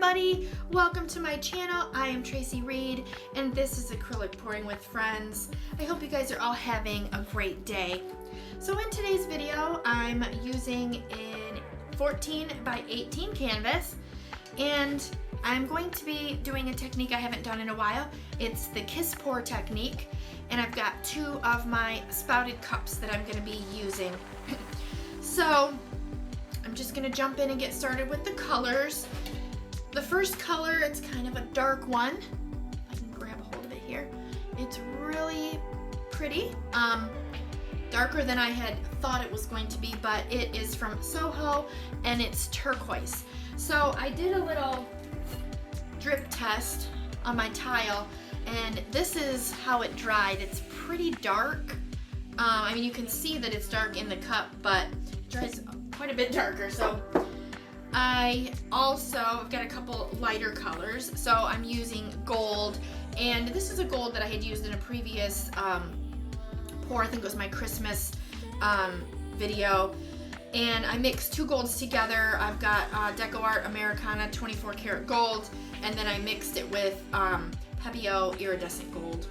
everybody, welcome to my channel. I am Tracie Reed and this is Acrylic Pouring with Friends. I hope you guys are all having a great day. So in today's video, I'm using an 14 by 18 canvas and I'm going to be doing a technique I haven't done in a while. It's the kiss pour technique, and I've got two of my spouted cups that I'm going to be using. So I'm just going to jump in and get started with the colors. The first color, it's kind of a dark one. I can grab a hold of it here. It's really pretty. Darker than I had thought it was going to be, but it is from Soho and it's turquoise. So I did a little drip test on my tile and this is how it dried. It's pretty dark. I mean, you can see that it's dark in the cup, but it dries quite a bit darker. So I've got a couple lighter colors. So I'm using gold, and this is a gold that I had used in a previous pour. I think it was my Christmas video. And I mixed two golds together. I've got DecoArt Americana 24 karat gold, and then I mixed it with Pebeo iridescent gold.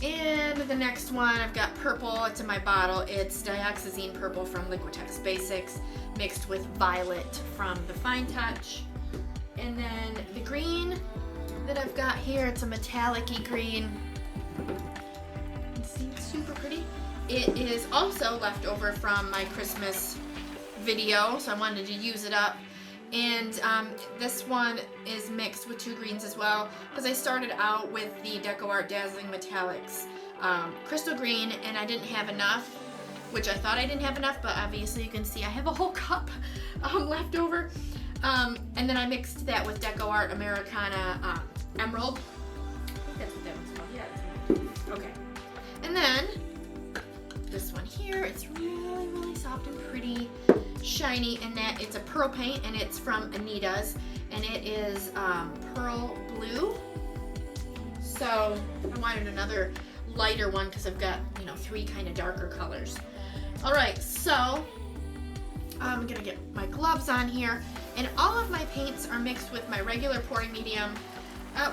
And the next one, I've got purple. It's in my bottle. It's Dioxazine Purple from Liquitex Basics, mixed with violet from the Fine Touch. And then the green that I've got here, it's a metallic-y green. You can see it's super pretty. It is also left over from my Christmas video, so I wanted to use it up. And this one is mixed with two greens as well, because I started out with the DecoArt Dazzling Metallics crystal green, and I didn't have enough, which I thought I didn't have enough, but obviously you can see I have a whole cup left over. And then I mixed that with DecoArt Americana Emerald. I think that's what that one's called. Yeah. Okay. And then this one here, it's really, really soft and pretty, shiny, and that it's a pearl paint, and it's from Anita's, and it is pearl blue. So I wanted another lighter one because I've got, you know, three kind of darker colors. All right, so I'm gonna get my gloves on here, and all of my paints are mixed with my regular pouring medium,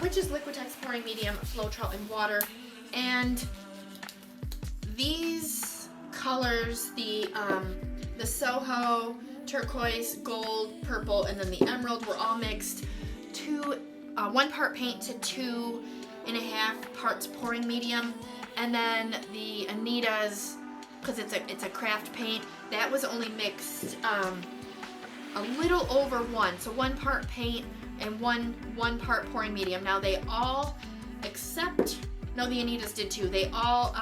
which is Liquitex pouring medium, Floetrol, and water. And these colors, the Soho, turquoise, gold, purple, and then the emerald were all mixed to 1 part paint to 2.5 parts pouring medium. And then the Anita's, because it's a craft paint, that was only mixed a little over 1. So 1 part paint and one part pouring medium. Now they all, no, the Anita's did too. They all,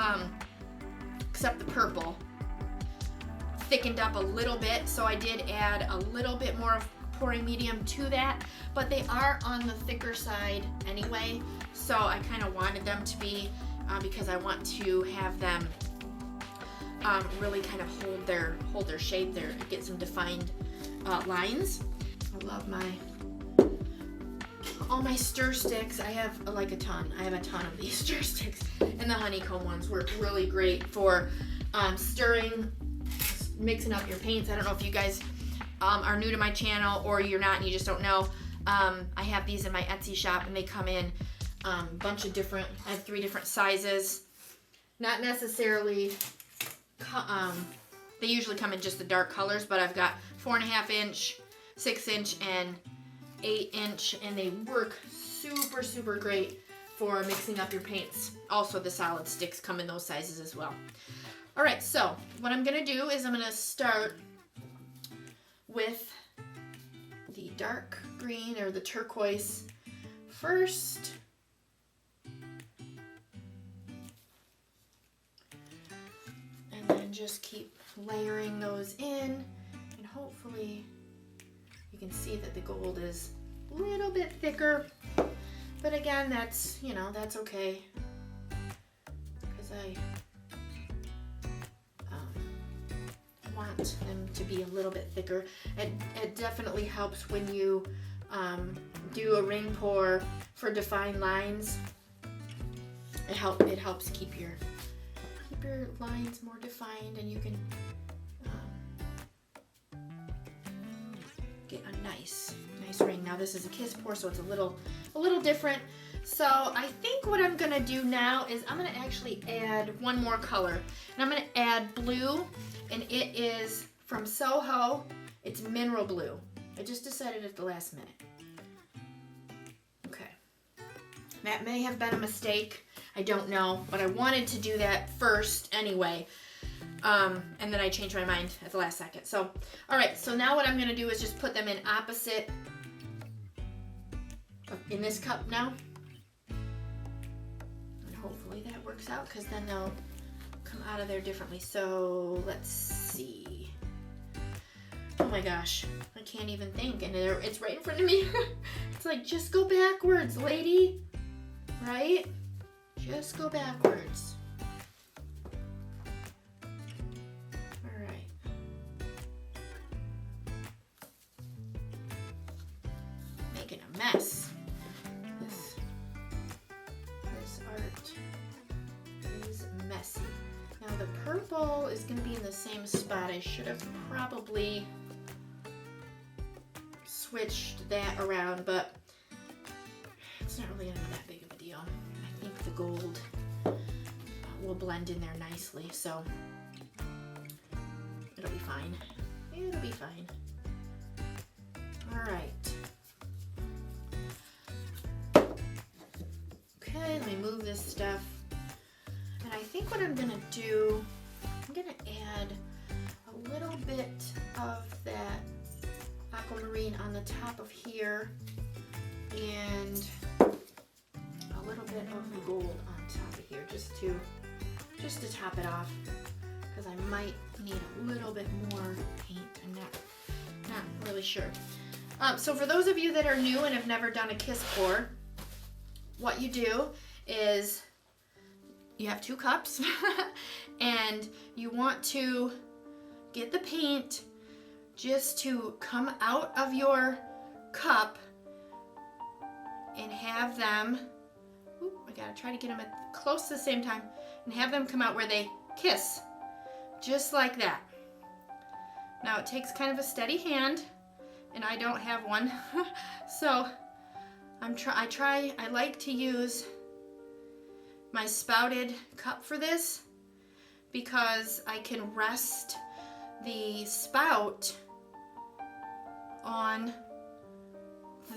except the purple, thickened up a little bit, so I did add a little bit more of pouring medium to that, but they are on the thicker side anyway, so I kind of wanted them to be, because I want to have them really kind of hold their shape there, get some defined lines. I love all my stir sticks. I have like a ton. I have a ton of these stir sticks, and the honeycomb ones work really great for stirring, mixing up your paints. I don't know if you guys are new to my channel or you're not and you just don't know. I have these in my Etsy shop, and they come in a bunch of different, I have 3 different sizes. Not necessarily, they usually come in just the dark colors, but I've got 4.5 inch, 6 inch, and 8 inch, and they work super, super great for mixing up your paints. Also, the solid sticks come in those sizes as well. All right, so what I'm gonna do is I'm gonna start with the dark green or the turquoise first. And then just keep layering those in, and hopefully you can see that the gold is a little bit thicker. But again, that's, you know, that's okay, because I want them to be a little bit thicker. It definitely helps when you do a ring pour for defined lines. It helps keep your lines more defined, and you can get a nice nice ring. Now this is a kiss pour, so it's a little different. So I think what I'm gonna do now is I'm gonna actually add one more color. And I'm gonna add blue, and it is from Soho. It's mineral blue. I just decided at the last minute. Okay. That may have been a mistake. I don't know, but I wanted to do that first anyway. And then I changed my mind at the last second. So, all right, so now what I'm gonna do is just put them in opposite, in this cup now. And hopefully that works out, because then they'll come out of there differently. So let's see. Oh my gosh, I can't even think, and it's right in front of me. It's like, just go backwards, lady, right? Just go backwards. All right. Making a mess. This art is messy. Now the purple is going to be in the same spot. I should have probably switched that around, but it's not really going to be that big of a deal. I think the gold will blend in there nicely, so it'll be fine. It'll be fine. All right. Okay, let me move this stuff. And I think what I'm gonna do, I'm gonna add a little bit of that aquamarine on the top of here, and a little bit of the gold on top of here, just to top it off, because I might need a little bit more paint. I'm not really sure. So for those of you that are new and have never done a kiss pour, what you do is you have 2 cups and you want to get the paint just to come out of your cup and have them, I gotta try to get them close to the same time, and have them come out where they kiss, just like that. Now it takes kind of a steady hand, and I don't have one, so I like to use my spouted cup for this, because I can rest the spout on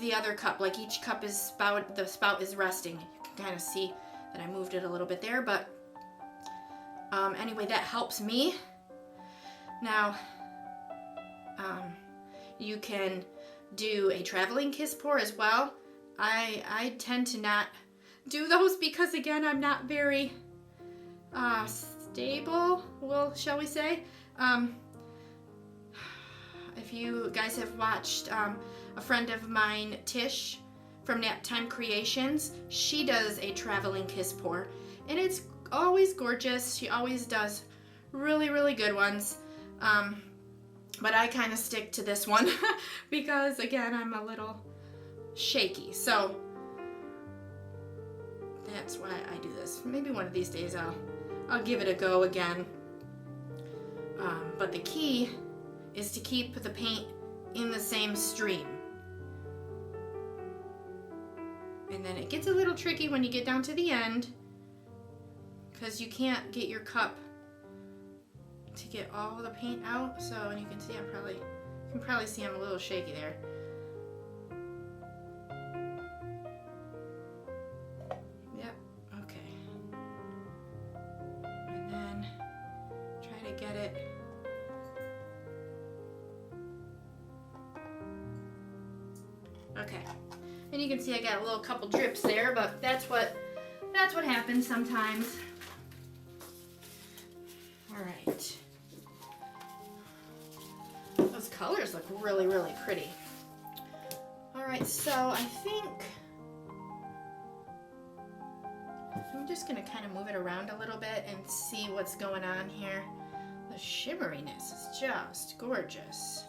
the other cup. Like each cup is the spout is resting. You can kind of see that I moved it a little bit there, but anyway, that helps me. Now, you can do a traveling kiss pour as well. I tend to not do those because, again, I'm not very stable, well, shall we say. If you guys have watched a friend of mine, Tish from Naptime Creations, she does a traveling kiss pour, and it's always gorgeous. She always does really, really good ones. But I kind of stick to this one because, again, I'm a little shaky. So that's why I do this. Maybe one of these days I'll give it a go again. But the key is to keep the paint in the same stream. And then it gets a little tricky when you get down to the end, because you can't get your cup to get all the paint out. So, and you can see you can probably see I'm a little shaky there. Yep, okay. And then try to get it okay. And you can see I got a little couple drips there, but that's what happens sometimes. All right. Those colors look really, really pretty. All right, so I think I'm just gonna kind of move it around a little bit and see what's going on here. The shimmeriness is just gorgeous.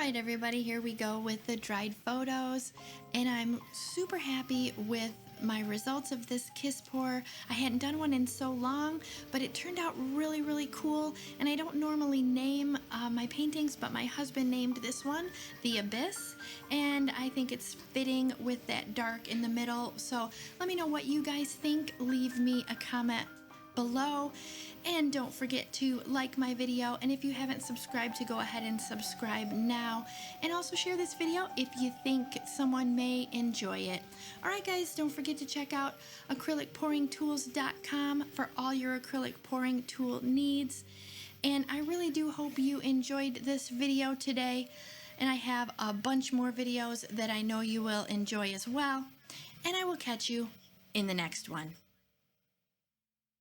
Alright everybody, here we go with the dried photos, and I'm super happy with my results of this kiss pour. I hadn't done one in so long, but it turned out really cool, and I don't normally name my paintings, but my husband named this one The Abyss, and I think it's fitting with that dark in the middle. So let me know what you guys think. Leave me a comment below, and don't forget to like my video, and if you haven't subscribed, to go ahead and subscribe now, and also share this video if you think someone may enjoy it. Alright guys, don't forget to check out acrylicpouringtools.com for all your acrylic pouring tool needs, and I really do hope you enjoyed this video today, and I have a bunch more videos that I know you will enjoy as well, and I will catch you in the next one.